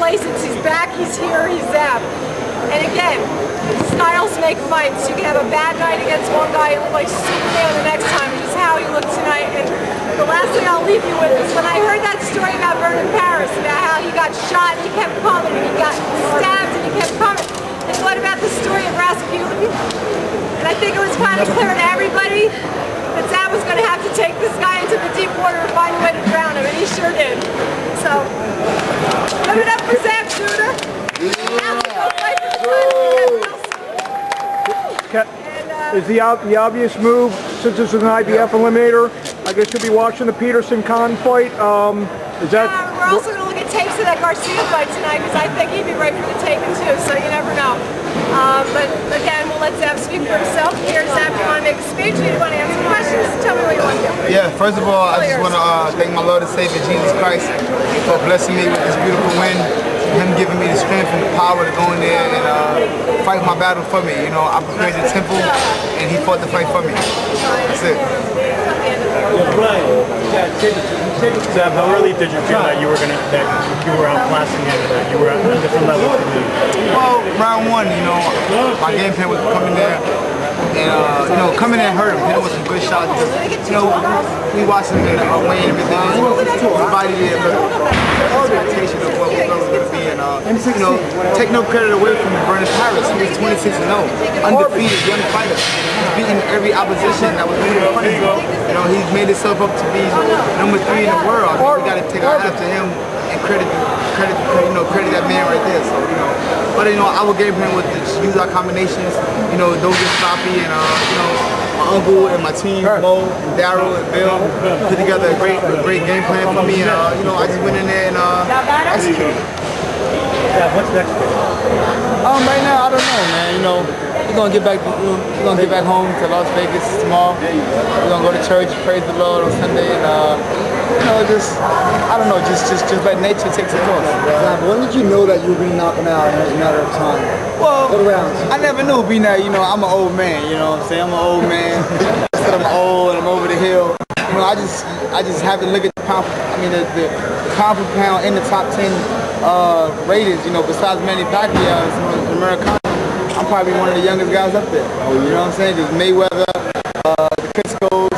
Congratulations, he's back, he's here, he's Zab. And again, styles make fights. You can have a bad night against one guy and look like Superman the next time, which is how you look tonight. And the last thing I'll leave you with is when I heard that story about Vernon Paris, about how he got shot and he kept coming, and he got stabbed and he kept coming. And what about the story of Rasputin? And I think it was kind of clear to everybody that Zab was going to have to take this guy into the deep water and find a way to drown him, and he sure did. So, give it up for Zab Judah. Is the obvious move, since this is an IBF eliminator, I guess you'll be watching the Peterson-Khan fight. Is that? Yeah, we're also going to look at tapes of that Garcia fight tonight because I think he'd be right for the taping too, so you never know. But again, we'll let Zab speak for himself. Here's Zab, you want to make a speech? You want to answer questions? Tell me what you want to do. Yeah, first of all, I just want to thank my Lord and Savior, Jesus Christ, for blessing me with this beautiful win. Him giving me the strength and the power to go in there and fight my battle for me. You know, I prepared the temple, and he fought the fight for me. That's it. Zab, how early did you feel that you were outclassing him, that you were at a different level from him? Well, round one, you know, my game plan was to come in there and, you know, come in there and hurt him, hit him with some good shots. You know, we watched him in the weigh and everything. Everybody did expectation of what we thought was going to be. And, you know, take no credit away from Vernon Paris. He was 26-0, undefeated, young fighter. He's beaten every opposition that was really in front of him. You know, he's made himself up to be number 3 in the world. I mean, we got to take our hat to him and credit that man right there. So, you know, but you know, our game plan was to use our combinations. You know, don't get sloppy, and you know, my uncle and my team, Mo, and Daryl, and Bill, put together a great game plan for me. And you know, I just went in there and executed. Yeah, what's next? Right now, I don't know, man. You know, we're gonna get back home to Las Vegas tomorrow. We're gonna go to church, praise the Lord on Sunday, and you know, I don't know, just let nature take its course. When did you know that you were going to knock him out in a matter of time? Well, what rounds? I never knew, being that, you know, I'm an old man. You know what I'm saying? I'm an old man. I said I'm old and I'm over the hill. You know, I just haven't looked at the pound. I mean, the pound per pound in the top 10 ratings. You know, besides Manny Pacquiao and Americano, I'm probably one of the youngest guys up there. You know what I'm saying? Because Mayweather, the Kiscos,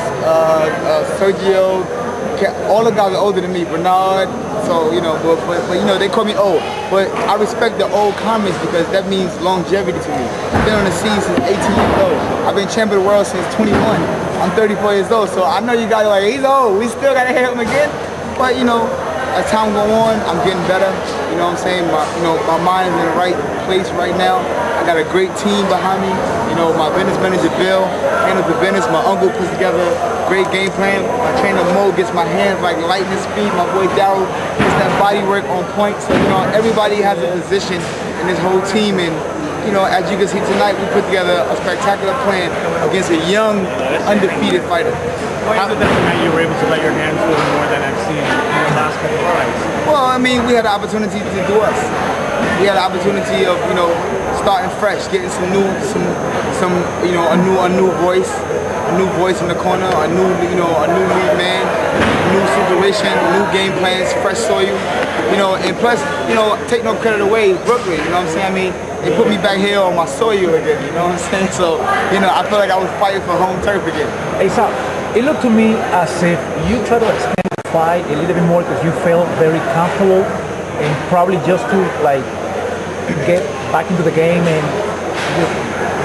Sergio, all the guys are older than me. Bernard. So you know, but you know, they call me old. But I respect the old comments because that means longevity to me. I've been on the scene since 18 years old. I've been champion of the world since 21. I'm 34 years old. So I know you guys are like, he's old. We still gotta hit him again. But you know, as time go on, I'm getting better. You know what I'm saying? My mind is in the right place right now. I got a great team behind me. You know, my business manager Bill handles the business. My uncle puts together a great game plan. My trainer Mo gets my hands like lightning speed. My boy Daryl gets that body work on point. So you know, everybody has a position in this whole team. And you know, as you can see tonight, we put together a spectacular plan against a young, undefeated fighter. Why is it that tonight you were able to let your hands go more than I've seen in the last couple of fights? Well, I mean, we had the opportunity to do us. We had the opportunity of, you know, starting fresh, getting a new voice in the corner, a new lead man, new situation, new game plans, fresh soil, you know, and plus, you know, take no credit away, Brooklyn, you know what I'm saying? I mean, they put me back here on my soil again, you know what I'm saying? So, you know, I feel like I was fighting for home turf again. Hey, Zab, it looked to me as if you tried to extend the fight a little bit more because you felt very comfortable and probably just to like get back into the game and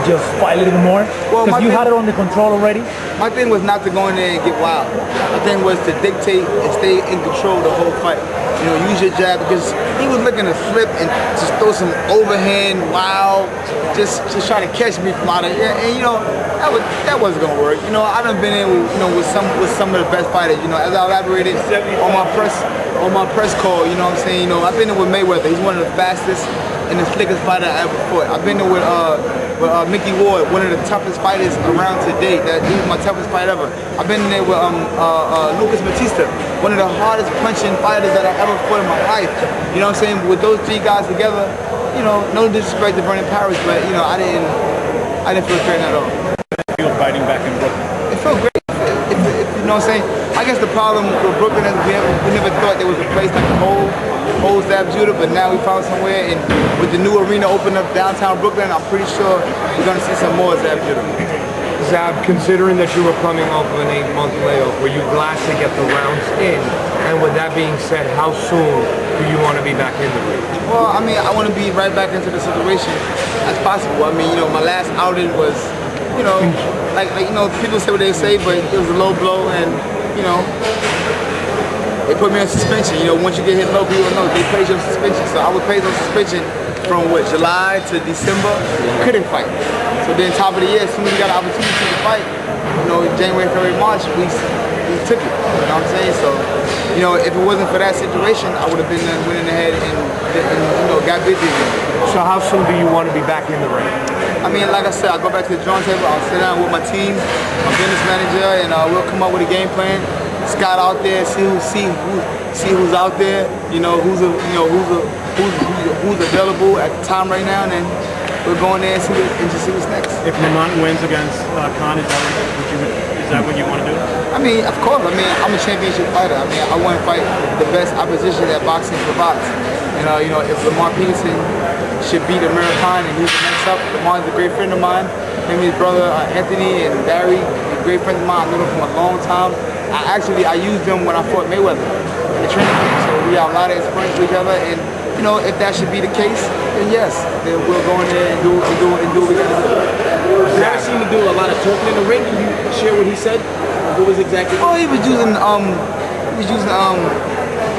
just fight a little bit more? Because you had it under control already? My thing was not to go in there and get wild. My thing was to dictate and stay in control the whole fight. You know, use your jab because he was looking to flip and just throw some overhand, wild, just try to catch me from out of here. And you know, that wasn't gonna work. You know, I done been in with some of the best fighters. You know, as I elaborated on my press call. You know what I'm saying? You know, I've been in with Mayweather. He's one of the fastest and the slickest fighter I ever fought. I've been there with Mickey Ward, one of the toughest fighters around today. He was my toughest fight ever. I've been there with Lucas Batista, one of the hardest punching fighters that I ever fought in my life. You know what I'm saying? With those three guys together, you know, no disrespect to Vernon Paris, but you know, I didn't feel threatened at all. Feel fighting back in Brooklyn. It felt great. You know what I'm saying? I guess the problem with Brooklyn is we never thought there was a place that could hold Zab Judah, but now we found somewhere, and with the new arena opening up downtown Brooklyn, I'm pretty sure we're going to see some more Zab Judah. Zab, considering that you were coming off of an 8-month layoff, were you glad to get the rounds in? And with that being said, how soon do you want to be back in the ring? Well, I mean, I want to be right back into the situation as possible. I mean, you know, my last outing was, you know, like you know, people say what they say, but it was a low blow, and you know, they put me on suspension. You know, once you get hit low, people know they pay your suspension. So I was paid on suspension from what, July to December. Couldn't fight. So then top of the year, as soon as we got an opportunity to fight, you know, January, February, March, we took it. You know what I'm saying? So, you know, if it wasn't for that situation, I would have been winning ahead and you know, got busy again. So how soon do you want to be back in the ring? I mean, like I said, I'll go back to the drawing table. I'll sit down with my team, my business manager, and we'll come up with a game plan. Scout out there, see who's out there. You know, who's available at the time right now, and then we'll go in there and just see what's next. If Lamont wins against Khan, is that what you want to do? I mean, of course. I mean, I'm a championship fighter. I mean, I want to fight the best opposition that boxing provides. And you know, if Lamont Peterson should beat Amir Khan and he's the next up, Lamont's a great friend of mine. Him and his brother Anthony and Barry, a great friend of mine. I know them from a long time. I used them when I fought Mayweather in the training camp. So we have a lot of experience with each other. And you know, if that should be the case, then yes, then we'll go in there and do what we got to do. Zab seemed to do a lot of talking in the ring. Can you share what he said? What was exactly? Well, he was using what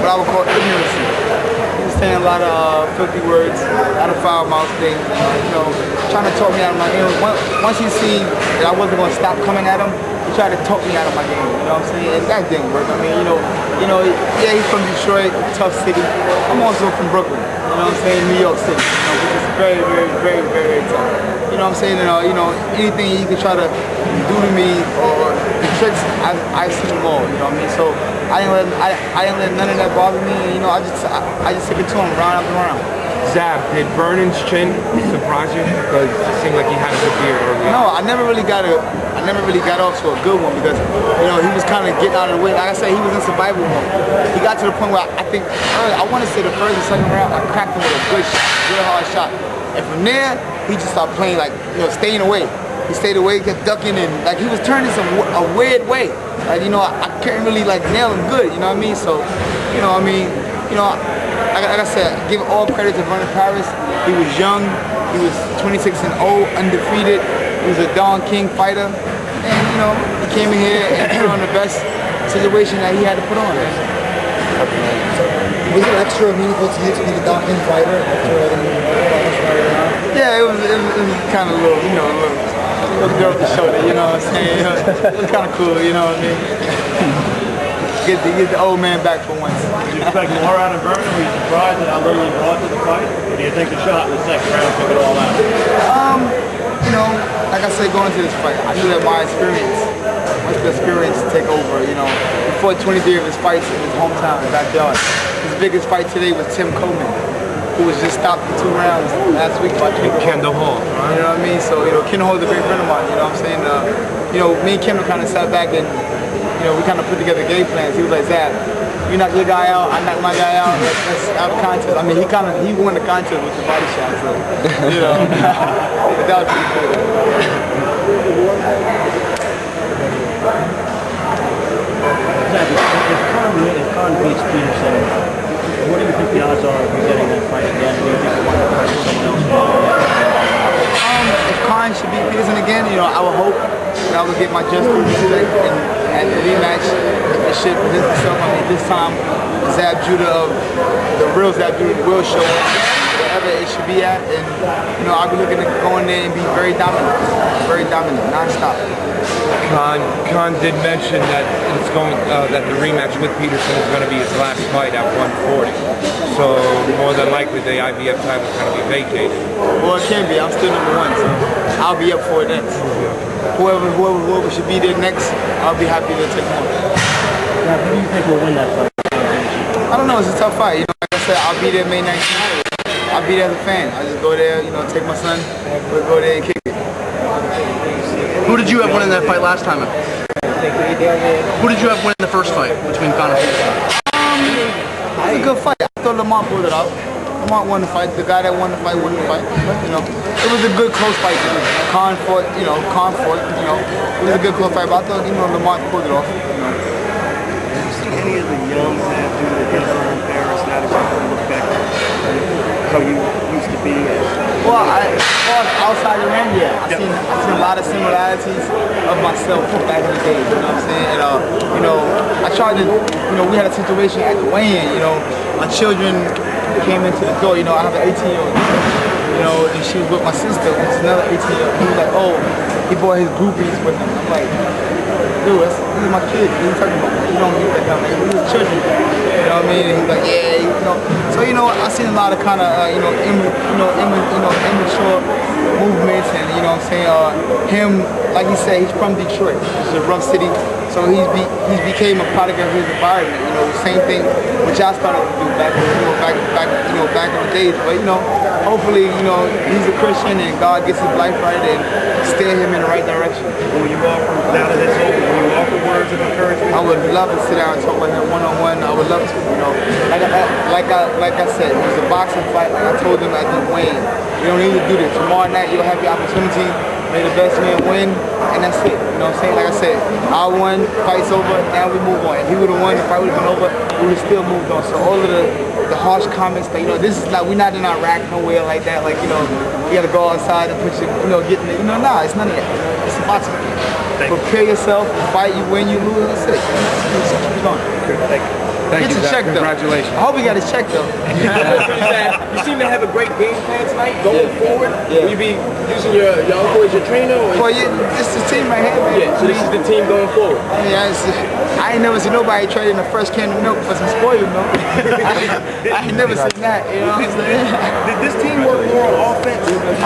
I would call ignorancy. He was saying a lot of filthy words, a lot of foul mouth things. You know, trying to talk me out of my game. Once he seen that I wasn't going to stop coming at him, he tried to talk me out of my game. You know what I'm saying? And that didn't work. I mean, you know, yeah, he's from Detroit, tough city. I'm also from Brooklyn. You know what I'm saying? New York City, which is very, very, very, very tough. You know what I'm saying? You know, anything he could try to do to me or the tricks, I see them all. You know what I mean? So I didn't let none of that bother me. And, you know, I just took it to him round after round. Zab, did Vernon's chin surprise you? Because it seemed like he had a good beard early on. No, I never really got off to a good one because, you know, he was kind of getting out of the way. Like I said, he was in survival mode. He got to the point where I think, I want to say the first and second round, I cracked him with a good shot, real hard shot. And from there, he just started playing like, you know, staying away. He stayed away, kept ducking, and like he was turning a weird way. Like, you know, I couldn't really like nail him good, you know what I mean? So, you know, like I said, give all credit to Vernon Paris. He was young, he was 26-0, undefeated. He was a Don King fighter. And, you know, he came in here and put on the best situation that he had to put on. Was it extra meaningful to you to be the Don King fighter? Yeah, it was kind of a little, you know, a little girl off the shoulder, you know what I'm saying? It was kind of cool, you know what I mean? Get the old man back for once. Did you expect more out of Vernon? Were you surprised at how little he brought to the fight? Or do you think the shot in the second round took it all out? You know, like I said, going into this fight, I knew that my experience, once the experience take over, you know, he fought 23 of his fights in his hometown, his backyard. His biggest fight today was Tim Coleman, who was just stopped in 2 rounds last week by Kendall Hall. You know what I mean? So, you know, Kendall Hall is a great friend of mine, you know what I'm saying? You know, me and Kendall kind of sat back and, you know, we kind of put together game plans. He was like, Zab, you knock your guy out, I knock my guy out, let's have a contest. I mean, he won the contest with the body shot, so, you know, that was pretty cool. Zab, if Khan beats Peterson, what do you think the odds are of you getting that fight again? Do you think you want to fight someone else? If Khan should beat Peterson again, you know, I would hope that I would get my just respect and the rematch. It should present itself. I mean, this time, Zab Judah, the real Zab Judah will show up wherever it should be at, and you know, I'll be looking to go in there and be very dominant, non-stop. Khan did mention that it's going that the rematch with Peterson is going to be his last fight at 140. So more than likely the IBF title is going to be vacated. Well, it can be. I'm still #1, so I'll be up for it next. Whoever should be there next, I'll be happy to take more. Zab, who do you think will win that fight? I don't know. It's a tough fight. You know, like I said, I'll be there May 19th. I'll be there as a fan. I just go there, you know, take my son, we'll go there and kick it. Who did you have winning that fight last time? Who did you have win the first fight between Conor? It was a good fight. I thought Lamont pulled it out. Lamont won the fight. The guy that won the fight won the fight. But, you know, it was a good close fight. Con fought. It was a good close fight. But I thought, Lamont pulled it off. Did you see any of the young Zab Judah against Vernon Paris now that you look back at how you used to be? Well, outside the ring, yeah. I seen a lot of similarities of myself from back in the day. You know what I'm saying? And I tried to. We had a situation at the weigh-in. My children came into the door. I have an 18-year-old. And she was with my sister, which is another 18-year-old. He was like, oh, he brought his groupies with him. I'm like, dude, these are my kids. What are you talking about? You don't get that kind of thing. These are children. You know what I mean? And he's like, yeah, So, I seen a lot of kind of, immature movements and, him, like he said, he's from Detroit. It's a rough city. So he's became a product of his environment. Same thing which I started to do back in the days. But hopefully, he's a Christian and God gets his life right and steer him in the right direction. Will you offer, now that it's over, will you offer words of encouragement? I would love to sit down and talk with him one-on-one. I would love to. Like I said, it was a boxing fight. Like I told him at the weigh-in, you don't need to do this. Tomorrow night you'll have your opportunity. May the best man win, and that's it. You know what I'm saying? Like I said, I won, fight's over, now we move on. If he would have won, the fight would have been over, we would have still moved on. So all of the harsh comments that, this is like, we're not in Iraq nowhere like that. Like, you gotta go outside and put your, get in the, nah, it's none of that. It's a boxing game. Prepare yourself, fight, you win, you lose, that's it. Keep going. Thank Get you, your Zab. check though. Congratulations. I hope he got his check though. You seem to have a great game plan tonight going forward. Will you be using your uncle as your trainer? Or Well, it's the team right here, man. yeah, so this is the team going forward. I ain't never seen nobody trading a fresh can of milk for some spoiled milk. I ain't never seen that, you know what I'm saying? Did this team work more on offense?